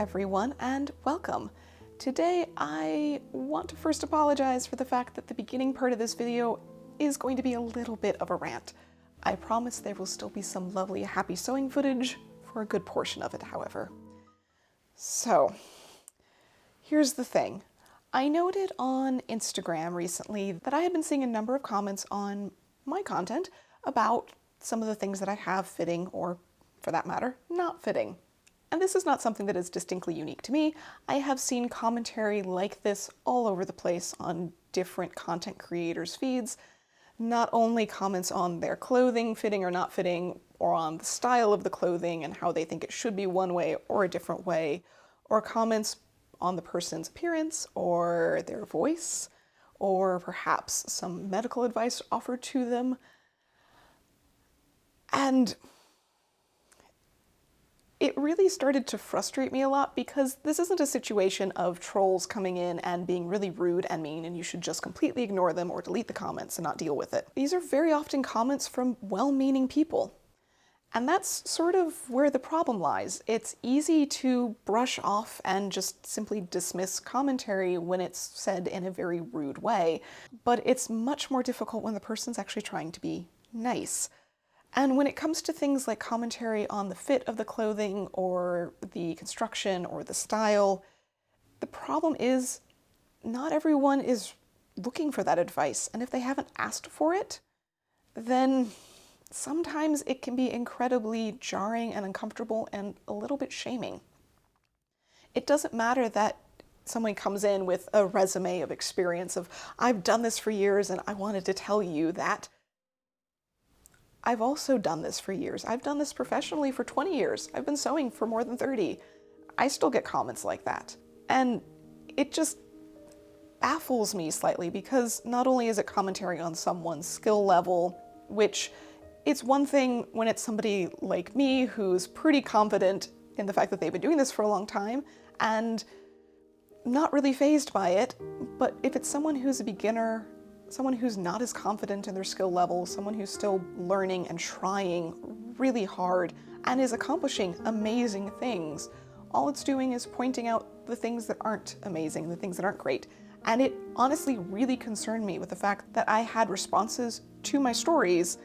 everyone, and welcome. Today I want to first apologize for the fact that the beginning part of this video is going to be a little bit of a rant. I promise there will still be some lovely happy sewing footage for a good portion of it, however. So, here's the thing. I noted on Instagram recently that I had been seeing a number of comments on my content about some of the things that I have fitting, or for that matter, not fitting. And this is not something that is distinctly unique to me. I have seen commentary like this all over the place on different content creators' feeds. Not only comments on their clothing fitting or not fitting, or on the style of the clothing and how they think it should be one way or a different way, or comments on the person's appearance or their voice, or perhaps some medical advice offered to them. And it really started to frustrate me a lot, because this isn't a situation of trolls coming in and being really rude and mean and you should just completely ignore them or delete the comments and not deal with it. These are very often comments from well-meaning people. And that's sort of where the problem lies. It's easy to brush off and just simply dismiss commentary when it's said in a very rude way, but it's much more difficult when the person's actually trying to be nice. And when it comes to things like commentary on the fit of the clothing or the construction or the style, the problem is not everyone is looking for that advice. And if they haven't asked for it, then sometimes it can be incredibly jarring and uncomfortable and a little bit shaming. It doesn't matter that someone comes in with a resume of experience of, I've done this for years and I wanted to tell you that. I've also done this for years. I've done this professionally for 20 years. I've been sewing for more than 30. I still get comments like that. And it just baffles me slightly, because not only is it commentary on someone's skill level, which it's one thing when it's somebody like me who's pretty confident in the fact that they've been doing this for a long time and not really fazed by it, but if it's someone who's a beginner, someone who's not as confident in their skill level, someone who's still learning and trying really hard and is accomplishing amazing things, all it's doing is pointing out the things that aren't amazing, the things that aren't great. And it honestly really concerned me with the fact that I had responses to my stories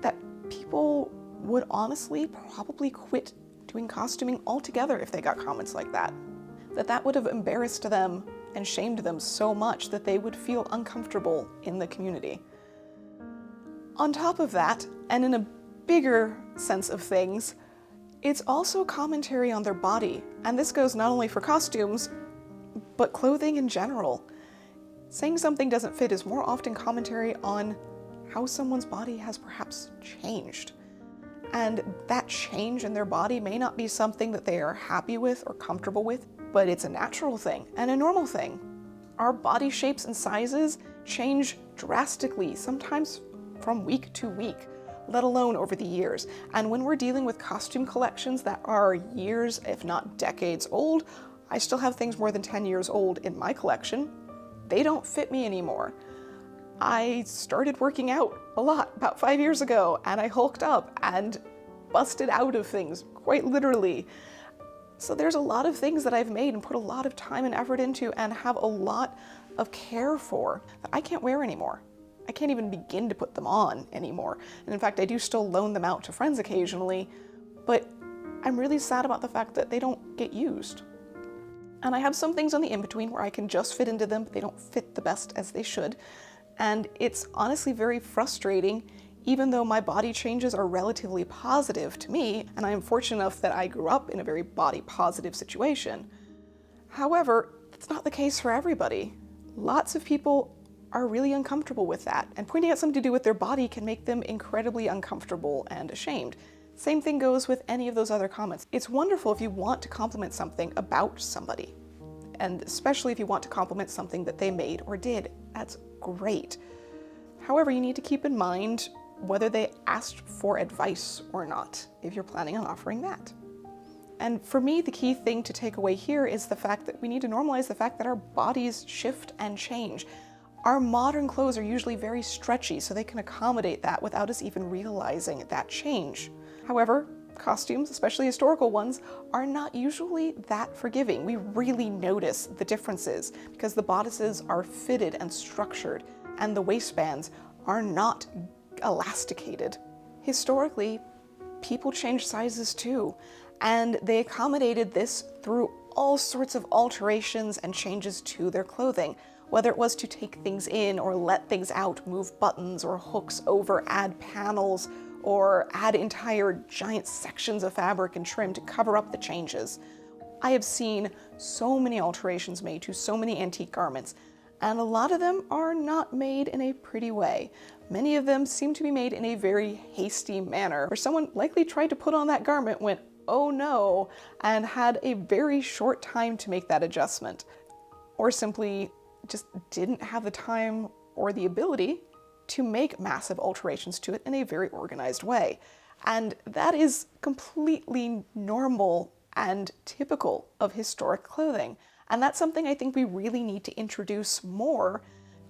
that people would honestly probably quit doing costuming altogether if they got comments like that. That would have embarrassed them and shamed them so much that they would feel uncomfortable in the community. On top of that, and in a bigger sense of things, it's also commentary on their body. And this goes not only for costumes, but clothing in general. Saying something doesn't fit is more often commentary on how someone's body has perhaps changed. And that change in their body may not be something that they are happy with or comfortable with, but it's a natural thing and a normal thing. Our body shapes and sizes change drastically, sometimes from week to week, let alone over the years. And when we're dealing with costume collections that are years, if not decades old, I still have things more than 10 years old in my collection. They don't fit me anymore. I started working out a lot about 5 years ago, and I hulked up and busted out of things, quite literally. So there's a lot of things that I've made and put a lot of time and effort into and have a lot of care for that I can't wear anymore. I can't even begin to put them on anymore. And in fact, I do still loan them out to friends occasionally, but I'm really sad about the fact that they don't get used. And I have some things on the in-between where I can just fit into them, but they don't fit the best as they should. And it's honestly very frustrating, even though my body changes are relatively positive to me, and I am fortunate enough that I grew up in a very body positive situation. However, that's not the case for everybody. Lots of people are really uncomfortable with that, and pointing out something to do with their body can make them incredibly uncomfortable and ashamed. Same thing goes with any of those other comments. It's wonderful if you want to compliment something about somebody, and especially if you want to compliment something that they made or did. That's great. However, you need to keep in mind whether they asked for advice or not, if you're planning on offering that. And for me, the key thing to take away here is the fact that we need to normalize the fact that our bodies shift and change. Our modern clothes are usually very stretchy, so they can accommodate that without us even realizing that change. However, costumes, especially historical ones, are not usually that forgiving. We really notice the differences because the bodices are fitted and structured, and the waistbands are not elasticated. Historically, people changed sizes too, and they accommodated this through all sorts of alterations and changes to their clothing, whether it was to take things in or let things out, move buttons or hooks over, add panels, or add entire giant sections of fabric and trim to cover up the changes. I have seen so many alterations made to so many antique garments, and a lot of them are not made in a pretty way. Many of them seem to be made in a very hasty manner, where someone likely tried to put on that garment, went, "Oh no," and had a very short time to make that adjustment, or simply just didn't have the time or the ability to make massive alterations to it in a very organized way. And that is completely normal and typical of historic clothing. And that's something I think we really need to introduce more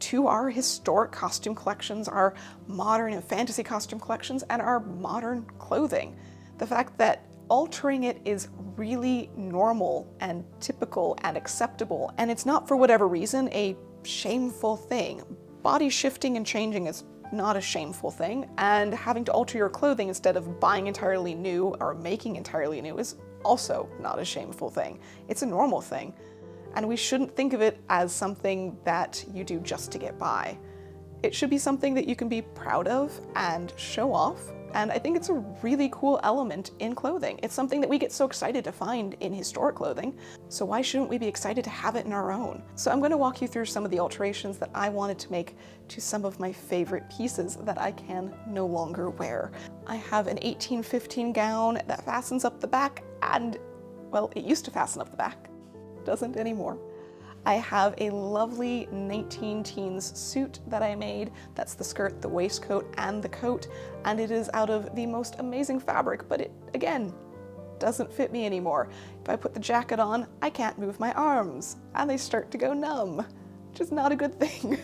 to our historic costume collections, our modern and fantasy costume collections, and our modern clothing. The fact that altering it is really normal and typical and acceptable, and it's not for whatever reason a shameful thing. Body shifting and changing is not a shameful thing, and having to alter your clothing instead of buying entirely new or making entirely new is also not a shameful thing. It's a normal thing, and we shouldn't think of it as something that you do just to get by. It should be something that you can be proud of and show off. And I think it's a really cool element in clothing. It's something that we get so excited to find in historic clothing, so why shouldn't we be excited to have it in our own? So I'm going to walk you through some of the alterations that I wanted to make to some of my favorite pieces that I can no longer wear. I have an 1815 gown that fastens up the back, and, well, it used to fasten up the back. Doesn't anymore. I have a lovely 19 teens suit that I made. That's the skirt, the waistcoat, and the coat, and it is out of the most amazing fabric, but it, again, doesn't fit me anymore. If I put the jacket on, I can't move my arms, and they start to go numb, which is not a good thing.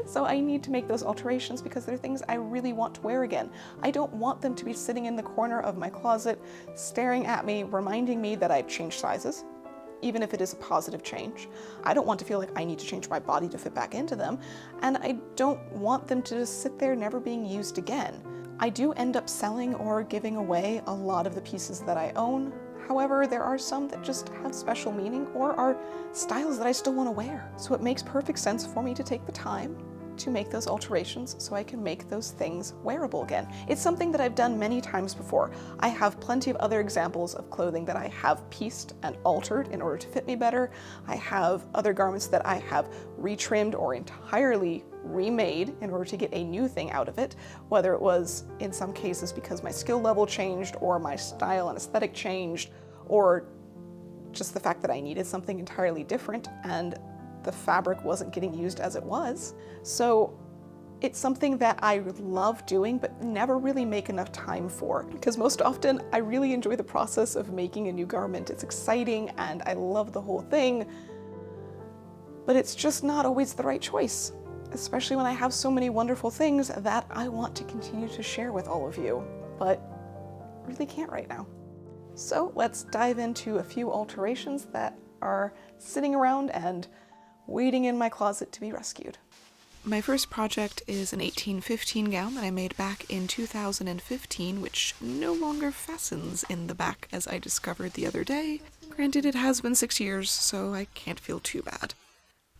So I need to make those alterations because they're things I really want to wear again. I don't want them to be sitting in the corner of my closet, staring at me, reminding me that I've changed sizes, even if it is a positive change. I don't want to feel like I need to change my body to fit back into them, and I don't want them to just sit there never being used again. I do end up selling or giving away a lot of the pieces that I own. However, there are some that just have special meaning or are styles that I still want to wear. So it makes perfect sense for me to take the time to make those alterations so I can make those things wearable again. It's something that I've done many times before. I have plenty of other examples of clothing that I have pieced and altered in order to fit me better. I have other garments that I have retrimmed or entirely remade in order to get a new thing out of it, whether it was in some cases because my skill level changed or my style and aesthetic changed, or just the fact that I needed something entirely different and the fabric wasn't getting used as it was. So it's something that I love doing but never really make enough time for, because most often I really enjoy the process of making a new garment. It's exciting and I love the whole thing, but it's just not always the right choice, especially when I have so many wonderful things that I want to continue to share with all of you, but really can't right now. So let's dive into a few alterations that are sitting around and waiting in my closet to be rescued. My first project is an 1815 gown that I made back in 2015, which no longer fastens in the back as I discovered the other day. Granted, it has been 6 years, so I can't feel too bad.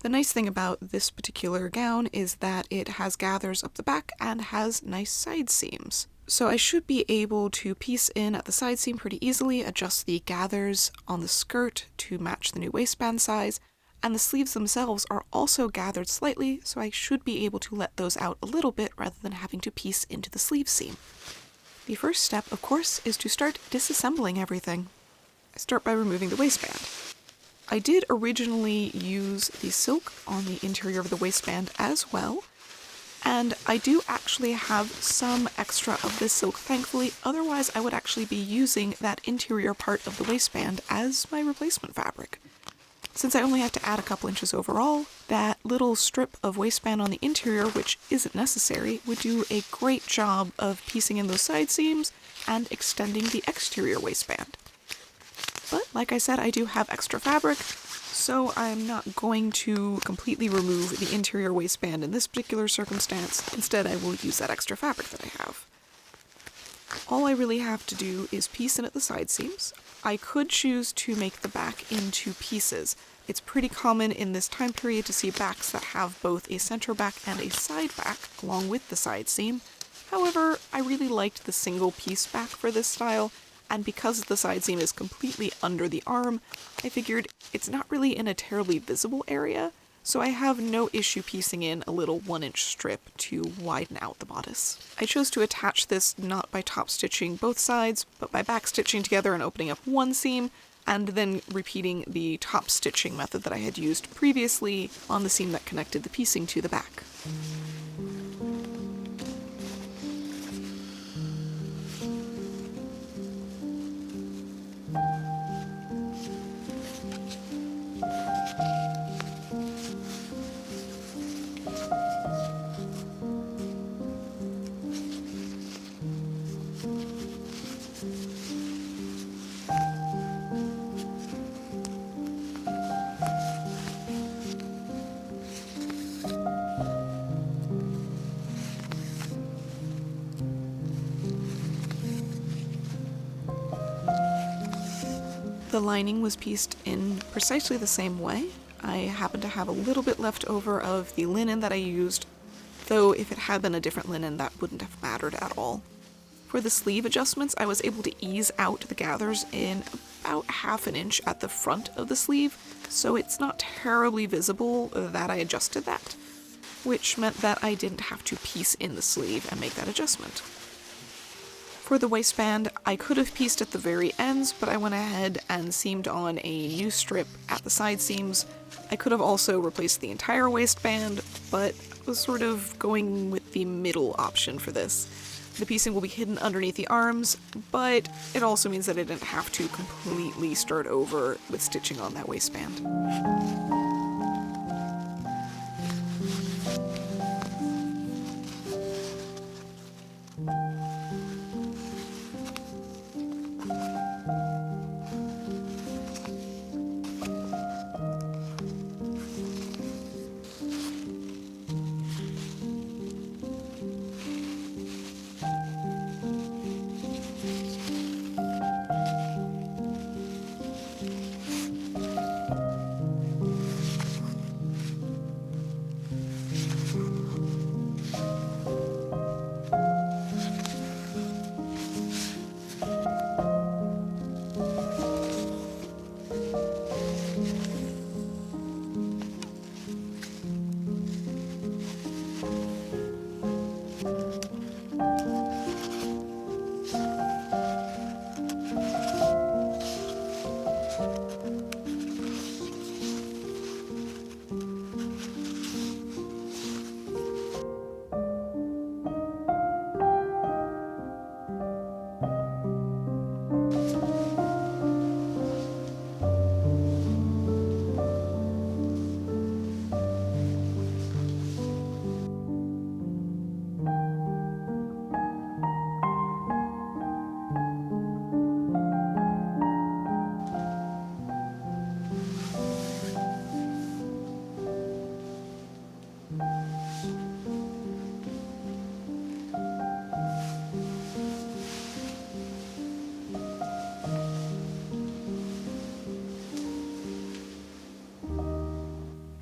The nice thing about this particular gown is that it has gathers up the back and has nice side seams. So I should be able to piece in at the side seam pretty easily, adjust the gathers on the skirt to match the new waistband size, and the sleeves themselves are also gathered slightly, so I should be able to let those out a little bit rather than having to piece into the sleeve seam. The first step, of course, is to start disassembling everything. I start by removing the waistband. I did originally use the silk on the interior of the waistband as well, and I do actually have some extra of this silk, thankfully. Otherwise, I would actually be using that interior part of the waistband as my replacement fabric. Since I only have to add a couple inches overall, that little strip of waistband on the interior, which isn't necessary, would do a great job of piecing in those side seams and extending the exterior waistband. But like I said, I do have extra fabric, so I'm not going to completely remove the interior waistband in this particular circumstance. Instead, I will use that extra fabric that I have. All I really have to do is piece in at the side seams. I could choose to make the back into pieces. It's pretty common in this time period to see backs that have both a center back and a side back, along with the side seam. However, I really liked the single piece back for this style, and because the side seam is completely under the arm, I figured it's not really in a terribly visible area, so I have no issue piecing in a little 1-inch strip to widen out the bodice. I chose to attach this not by top stitching both sides, but by back stitching together and opening up one seam, and then repeating the top stitching method that I had used previously on the seam that connected the piecing to the back. The lining was pieced in precisely the same way. I happen to have a little bit left over of the linen that I used, though if it had been a different linen that wouldn't have mattered at all. For the sleeve adjustments, I was able to ease out the gathers in about 1/2 inch at the front of the sleeve, so it's not terribly visible that I adjusted that, which meant that I didn't have to piece in the sleeve and make that adjustment. For the waistband, I could have pieced at the very ends, but I went ahead and seamed on a new strip at the side seams. I could have also replaced the entire waistband, but was sort of going with the middle option for this. The piecing will be hidden underneath the arms, but it also means that I didn't have to completely start over with stitching on that waistband.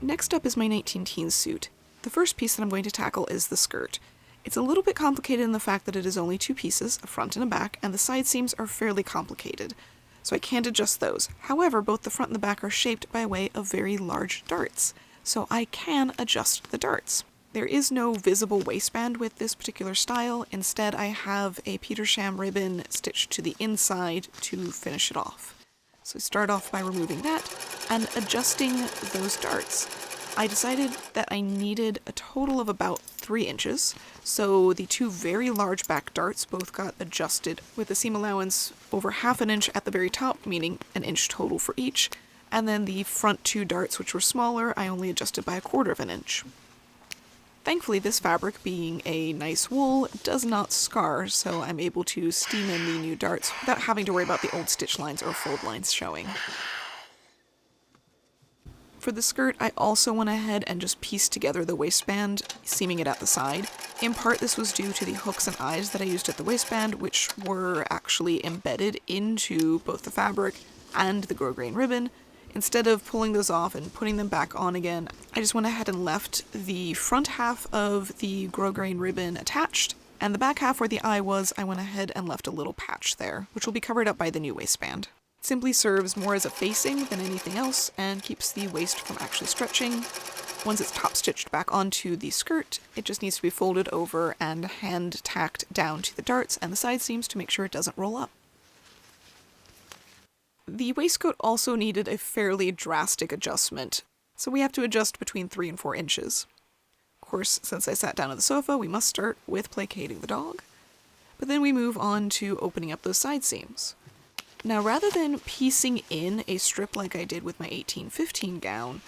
Next up is my 19 teens suit. The first piece that I'm going to tackle is the skirt. It's a little bit complicated in the fact that it is only 2 pieces, a front and a back, and the side seams are fairly complicated, so I can't adjust those. However, both the front and the back are shaped by way of very large darts, so I can adjust the darts. There is no visible waistband with this particular style. Instead, I have a Petersham ribbon stitched to the inside to finish it off. So start off by removing that and adjusting those darts. I decided that I needed a total of about 3 inches, so the 2 very large back darts both got adjusted with a seam allowance over 1/2 inch at the very top, meaning an inch total for each, and then the front 2 darts, which were smaller, I only adjusted by 1/4 inch. Thankfully, this fabric, being a nice wool, does not scar, so I'm able to steam in the new darts without having to worry about the old stitch lines or fold lines showing. For the skirt, I also went ahead and just pieced together the waistband, seaming it at the side. In part, this was due to the hooks and eyes that I used at the waistband, which were actually embedded into both the fabric and the grosgrain ribbon. Instead of pulling those off and putting them back on again, I just went ahead and left the front half of the grosgrain ribbon attached, and the back half where the eye was, I went ahead and left a little patch there, which will be covered up by the new waistband. It simply serves more as a facing than anything else, and keeps the waist from actually stretching. Once it's top stitched back onto the skirt, it just needs to be folded over and hand tacked down to the darts and the side seams to make sure it doesn't roll up. The waistcoat also needed a fairly drastic adjustment, so we have to adjust between 3 and 4 inches. Of course, since I sat down on the sofa, we must start with placating the dog, but then we move on to opening up those side seams. Now, rather than piecing in a strip like I did with my 1815 gown,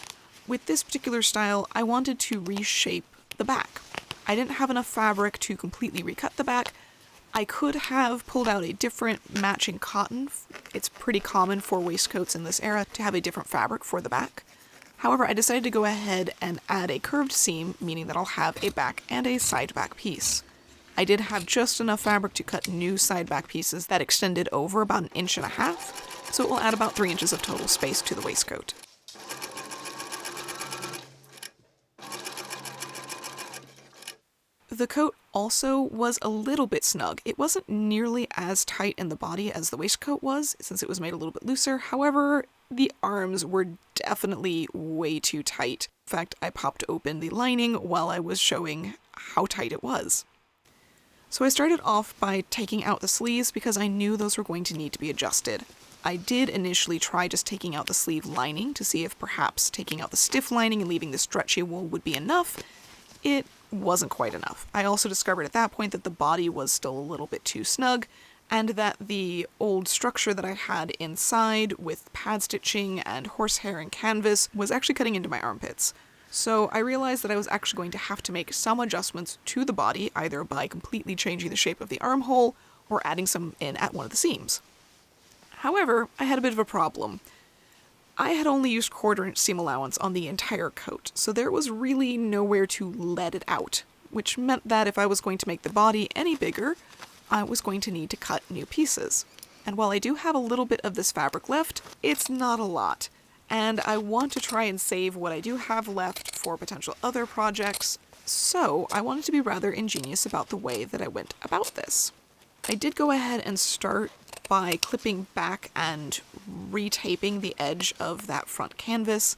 with this particular style, I wanted to reshape the back. I didn't have enough fabric to completely recut the back. I could have pulled out a different matching cotton. It's pretty common for waistcoats in this era to have a different fabric for the back. However, I decided to go ahead and add a curved seam, meaning that I'll have a back and a side back piece. I did have just enough fabric to cut new side back pieces that extended over about 1.5 inches, so it will add about 3 inches of total space to the waistcoat. The coat also was a little bit snug. It wasn't nearly as tight in the body as the waistcoat was, since it was made a little bit looser. However, the arms were definitely way too tight. In fact, I popped open the lining while I was showing how tight it was. So I started off by taking out the sleeves because I knew those were going to need to be adjusted. I did initially try just taking out the sleeve lining to see if perhaps taking out the stiff lining and leaving the stretchy wool would be enough. It wasn't quite enough. I also discovered at that point that the body was still a little bit too snug, and that the old structure that I had inside with pad stitching and horsehair and canvas was actually cutting into my armpits. So I realized that I was actually going to have to make some adjustments to the body, either by completely changing the shape of the armhole or adding some in at one of the seams. However, I had a bit of a problem. I had only used 1/4 inch seam allowance on the entire coat, so there was really nowhere to let it out, which meant that if I was going to make the body any bigger, I was going to need to cut new pieces. And while I do have a little bit of this fabric left, it's not a lot. And I want to try and save what I do have left for potential other projects, so I wanted to be rather ingenious about the way that I went about this. I did go ahead and start by clipping back and retaping the edge of that front canvas.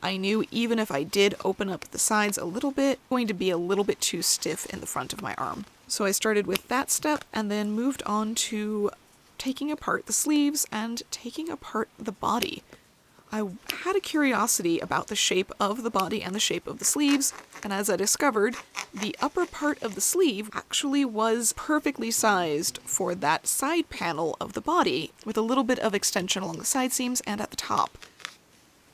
I knew even if I did open up the sides a little bit, it was going to be a little bit too stiff in the front of my arm. So I started with that step and then moved on to taking apart the sleeves and taking apart the body. I had a curiosity about the shape of the body and the shape of the sleeves, and as I discovered, the upper part of the sleeve actually was perfectly sized for that side panel of the body, with a little bit of extension along the side seams and at the top.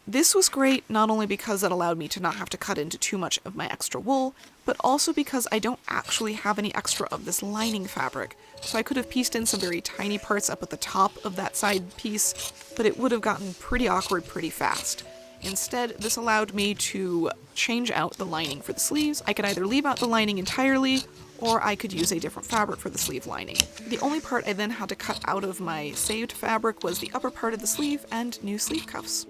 This was great not only because it allowed me to not have to cut into too much of my extra wool, but also because I don't actually have any extra of this lining fabric, so I could have pieced in some very tiny parts up at the top of that side piece, but it would have gotten pretty awkward pretty fast. Instead, this allowed me to change out the lining for the sleeves. I could either leave out the lining entirely, or I could use a different fabric for the sleeve lining. The only part I then had to cut out of my saved fabric was the upper part of the sleeve and new sleeve cuffs.